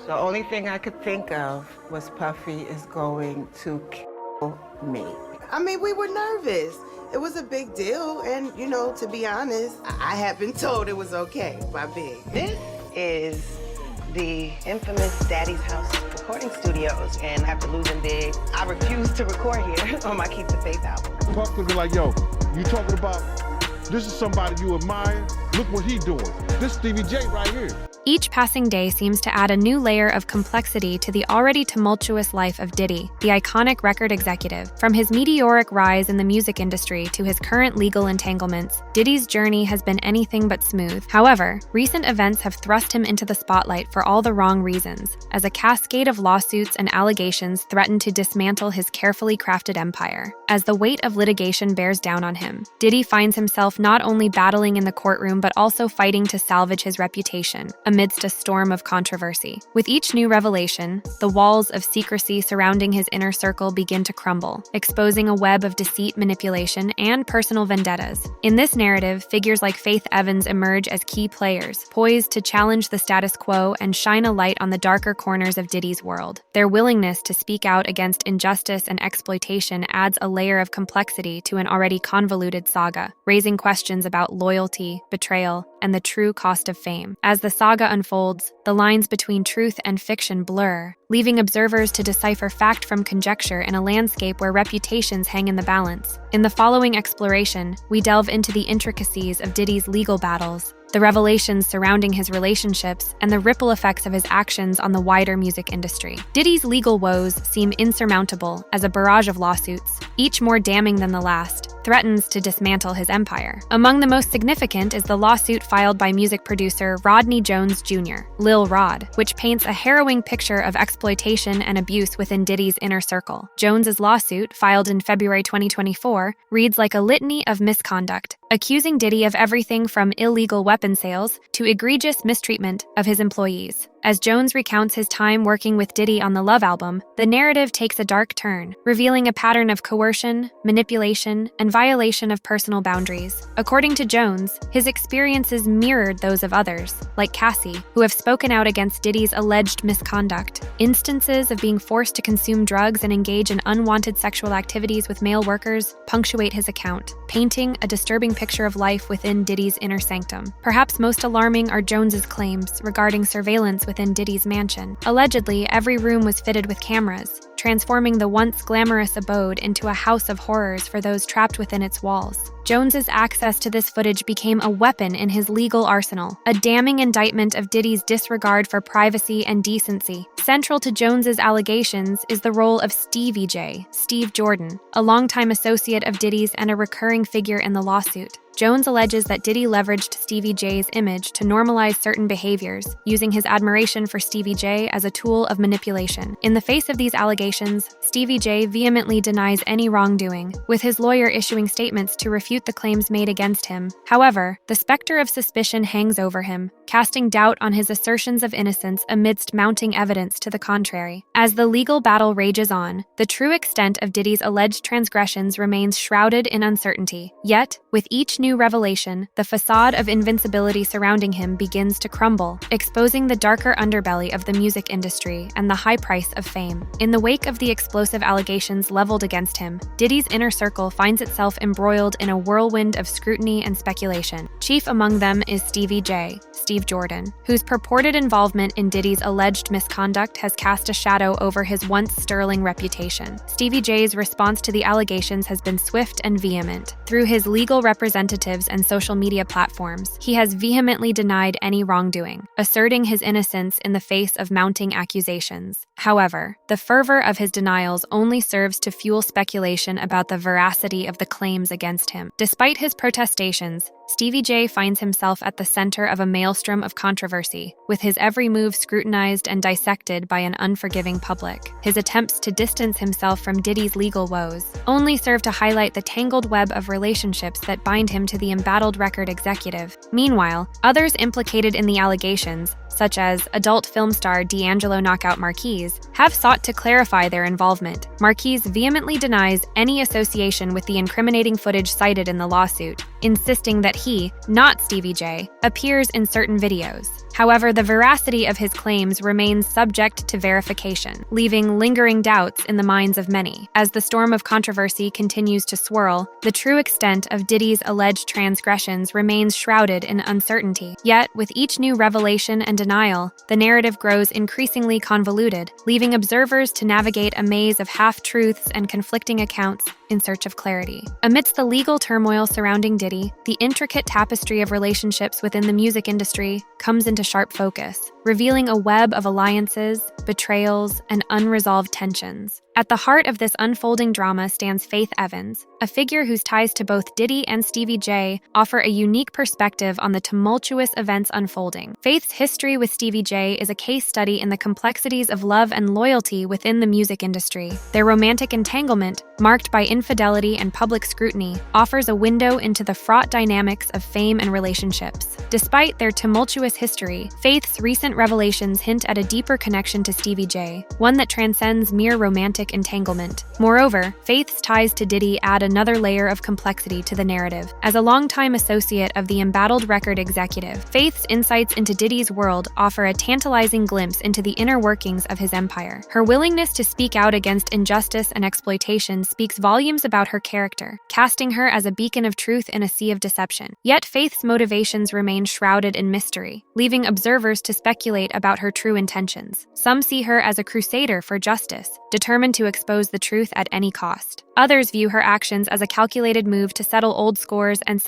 The only thing I could think of was Puffy is going to kill me. I mean, we were nervous. It was a big deal, and, you know, to be honest, I had been told it was okay by Big. This is the infamous Daddy's House recording studios, and after losing Big, I refused to record here on my Keep the Faith album. Puff could be like, yo, you talking about, this is somebody you admire, look what he doing. This Stevie J right here. Each passing day seems to add a new layer of complexity to the already tumultuous life of Diddy, the iconic record executive. From his meteoric rise in the music industry to his current legal entanglements, Diddy's journey has been anything but smooth. However, recent events have thrust him into the spotlight for all the wrong reasons, as a cascade of lawsuits and allegations threaten to dismantle his carefully crafted empire. As the weight of litigation bears down on him, Diddy finds himself not only battling in the courtroom but also fighting to salvage his reputation amidst a storm of controversy. With each new revelation, the walls of secrecy surrounding his inner circle begin to crumble, exposing a web of deceit, manipulation, and personal vendettas. In this narrative, figures like Faith Evans emerge as key players, poised to challenge the status quo and shine a light on the darker corners of Diddy's world. Their willingness to speak out against injustice and exploitation adds a layer of complexity to an already convoluted saga, raising questions about loyalty, betrayal, and the true cost of fame. As the saga unfolds, the lines between truth and fiction blur, leaving observers to decipher fact from conjecture in a landscape where reputations hang in the balance. In the following exploration, we delve into the intricacies of Diddy's legal battles, the revelations surrounding his relationships, and the ripple effects of his actions on the wider music industry. Diddy's legal woes seem insurmountable as a barrage of lawsuits, each more damning than the last, threatens to dismantle his empire. Among the most significant is the lawsuit filed by music producer Rodney Jones Jr., Lil Rod, which paints a harrowing picture of exploitation and abuse within Diddy's inner circle. Jones's lawsuit, filed in February 2024, reads like a litany of misconduct, accusing Diddy of everything from illegal weapon sales to egregious mistreatment of his employees. As Jones recounts his time working with Diddy on the Love album, the narrative takes a dark turn, revealing a pattern of coercion, manipulation, and violation of personal boundaries. According to Jones, his experiences mirrored those of others, like Cassie, who have spoken out against Diddy's alleged misconduct. Instances of being forced to consume drugs and engage in unwanted sexual activities with male workers punctuate his account, painting a disturbing picture of life within Diddy's inner sanctum. Perhaps most alarming are Jones's claims regarding surveillance within Diddy's mansion. Allegedly, every room was fitted with cameras, transforming the once glamorous abode into a house of horrors for those trapped within its walls. Jones's access to this footage became a weapon in his legal arsenal, a damning indictment of Diddy's disregard for privacy and decency. Central to Jones's allegations is the role of Stevie J, Steve Jordan, a longtime associate of Diddy's and a recurring figure in the lawsuit. Jones alleges that Diddy leveraged Stevie J's image to normalize certain behaviors, using his admiration for Stevie J as a tool of manipulation. In the face of these allegations, Stevie J vehemently denies any wrongdoing, with his lawyer issuing statements to refute the claims made against him. However, the specter of suspicion hangs over him, casting doubt on his assertions of innocence amidst mounting evidence to the contrary. As the legal battle rages on, the true extent of Diddy's alleged transgressions remains shrouded in uncertainty. Yet, with each new revelation, the facade of invincibility surrounding him begins to crumble, exposing the darker underbelly of the music industry and the high price of fame. In the wake of the explosive allegations leveled against him, Diddy's inner circle finds itself embroiled in a whirlwind of scrutiny and speculation. Chief among them is Stevie J, Steve Jordan, whose purported involvement in Diddy's alleged misconduct has cast a shadow over his once sterling reputation. Stevie J's response to the allegations has been swift and vehement. Through his legal representatives and social media platforms, he has vehemently denied any wrongdoing, asserting his innocence in the face of mounting accusations. However, the fervor of his denials only serves to fuel speculation about the veracity of the claims against him. Despite his protestations, Stevie J finds himself at the center of a maelstrom of controversy, with his every move scrutinized and dissected by an unforgiving public. His attempts to distance himself from Diddy's legal woes only serve to highlight the tangled web of relationships that bind him to the embattled record executive. Meanwhile, others implicated in the allegations, such as adult film star D'Angelo Knockout Marquise, have sought to clarify their involvement. Marquise vehemently denies any association with the incriminating footage cited in the lawsuit, insisting that he, not Stevie J, appears in certain videos. However, the veracity of his claims remains subject to verification, leaving lingering doubts in the minds of many. As the storm of controversy continues to swirl, the true extent of Diddy's alleged transgressions remains shrouded in uncertainty. Yet, with each new revelation and denial, the narrative grows increasingly convoluted, leaving observers to navigate a maze of half-truths and conflicting accounts in search of clarity. Amidst the legal turmoil surrounding Diddy, the intricate tapestry of relationships within the music industry comes into sharp focus, revealing a web of alliances, betrayals, and unresolved tensions. At the heart of this unfolding drama stands Faith Evans, a figure whose ties to both Diddy and Stevie J offer a unique perspective on the tumultuous events unfolding. Faith's history with Stevie J is a case study in the complexities of love and loyalty within the music industry. Their romantic entanglement, marked by infidelity and public scrutiny, offers a window into the fraught dynamics of fame and relationships. Despite their tumultuous history, Faith's recent revelations hint at a deeper connection to Stevie J, one that transcends mere romantic entanglement. Moreover, Faith's ties to Diddy add another layer of complexity to the narrative. As a longtime associate of the embattled record executive, Faith's insights into Diddy's world offer a tantalizing glimpse into the inner workings of his empire. Her willingness to speak out against injustice and exploitation speaks volumes about her character, casting her as a beacon of truth in a sea of deception. Yet Faith's motivations remain shrouded in mystery, leaving observers to speculate about her true intentions. Some see her as a crusader for justice, determined to expose the truth at any cost. Others view her actions as a calculated move to settle old scores and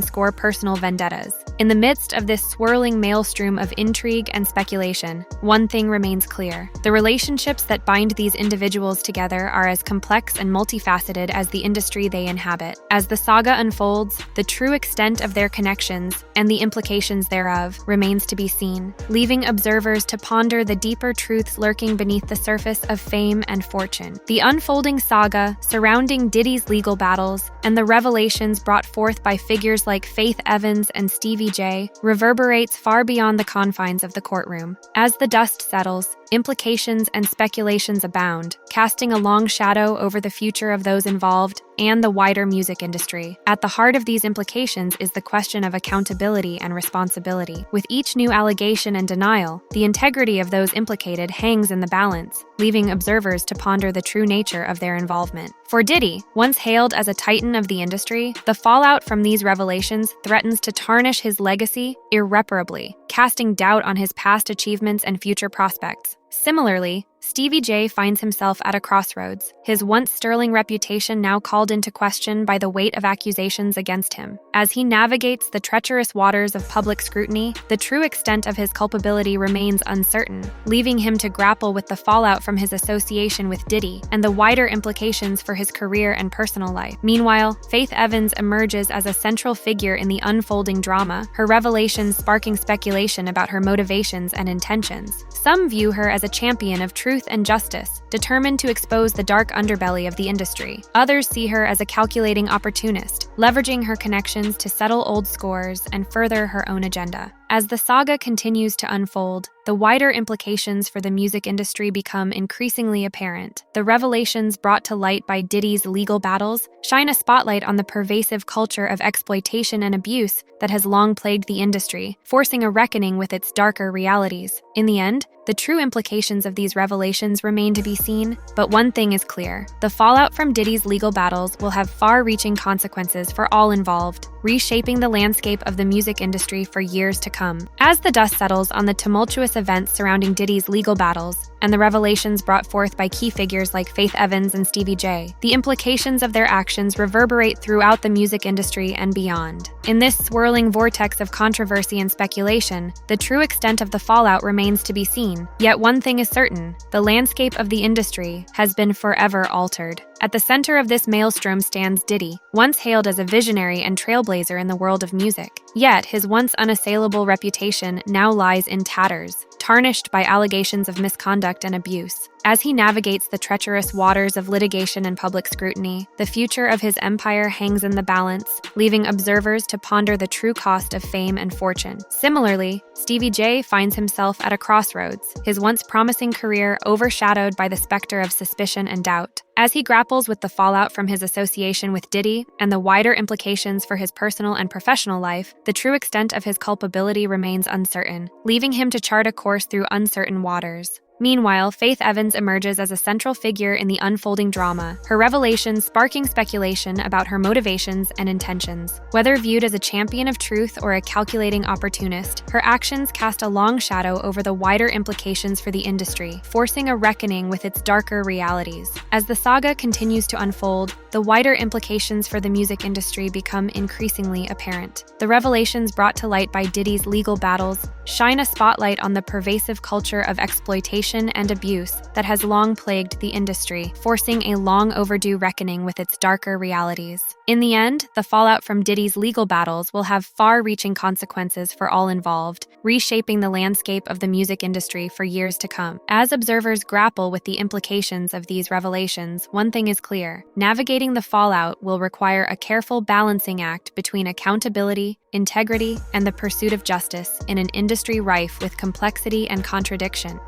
score personal vendettas. In the midst of this swirling maelstrom of intrigue and speculation, one thing remains clear. The relationships that bind these individuals together are as complex and multifaceted as the industry they inhabit. As the saga unfolds, the true extent of their connections and the implications thereof remains to be seen, leaving observers to ponder the deeper truths lurking beneath the surface of fame and fortune. The unfolding saga surrounding Diddy's legal battles and the revelations brought forth by figures like Faith Evans and Stevie J reverberates far beyond the confines of the courtroom. As the dust settles, implications and speculations abound, casting a long shadow over the future of those involved and the wider music industry. At the heart of these implications is the question of accountability and responsibility. With each new allegation and denial, the integrity of those implicated hangs in the balance, leaving observers to ponder the true nature of their involvement. For Diddy, once hailed as a titan of the industry, the fallout from these revelations threatens to tarnish his legacy irreparably, casting doubt on his past achievements and future prospects. Similarly, Stevie J finds himself at a crossroads, his once sterling reputation now called into question by the weight of accusations against him. As he navigates the treacherous waters of public scrutiny, the true extent of his culpability remains uncertain, leaving him to grapple with the fallout from his association with Diddy and the wider implications for his career and personal life. Meanwhile, Faith Evans emerges as a central figure in the unfolding drama, her revelations sparking speculation about her motivations and intentions. Some view her as a champion of truth and justice, determined to expose the dark underbelly of the industry. Others see her as a calculating opportunist, leveraging her connections to settle old scores and further her own agenda. As the saga continues to unfold, the wider implications for the music industry become increasingly apparent. The revelations brought to light by Diddy's legal battles shine a spotlight on the pervasive culture of exploitation and abuse that has long plagued the industry, forcing a reckoning with its darker realities. In the end, the true implications of these revelations remain to be seen, but one thing is clear. The fallout from Diddy's legal battles will have far-reaching consequences for all involved, reshaping the landscape of the music industry for years to come. As the dust settles on the tumultuous events surrounding Diddy's legal battles and the revelations brought forth by key figures like Faith Evans and Stevie J, the implications of their actions reverberate throughout the music industry and beyond. In this swirling vortex of controversy and speculation, the true extent of the fallout remains to be seen. Yet one thing is certain: the landscape of the industry has been forever altered. At the center of this maelstrom stands Diddy, once hailed as a visionary and trailblazer in the world of music. Yet his once unassailable reputation now lies in tatters, tarnished by allegations of misconduct and abuse. As he navigates the treacherous waters of litigation and public scrutiny, the future of his empire hangs in the balance, leaving observers to ponder the true cost of fame and fortune. Similarly, Stevie J finds himself at a crossroads, his once promising career overshadowed by the specter of suspicion and doubt. As he grapples with the fallout from his association with Diddy and the wider implications for his personal and professional life, the true extent of his culpability remains uncertain, leaving him to chart a course through uncertain waters. Meanwhile, Faith Evans emerges as a central figure in the unfolding drama, her revelations sparking speculation about her motivations and intentions. Whether viewed as a champion of truth or a calculating opportunist, her actions cast a long shadow over the wider implications for the industry, forcing a reckoning with its darker realities. As the saga continues to unfold, the wider implications for the music industry become increasingly apparent. The revelations brought to light by Diddy's legal battles shine a spotlight on the pervasive culture of exploitation and abuse that has long plagued the industry, forcing a long overdue reckoning with its darker realities. In the end, the fallout from Diddy's legal battles will have far-reaching consequences for all involved, reshaping the landscape of the music industry for years to come. As observers grapple with the implications of these revelations, one thing is clear: navigating the fallout will require a careful balancing act between accountability, integrity, and the pursuit of justice in an industry rife with complexity and contradiction.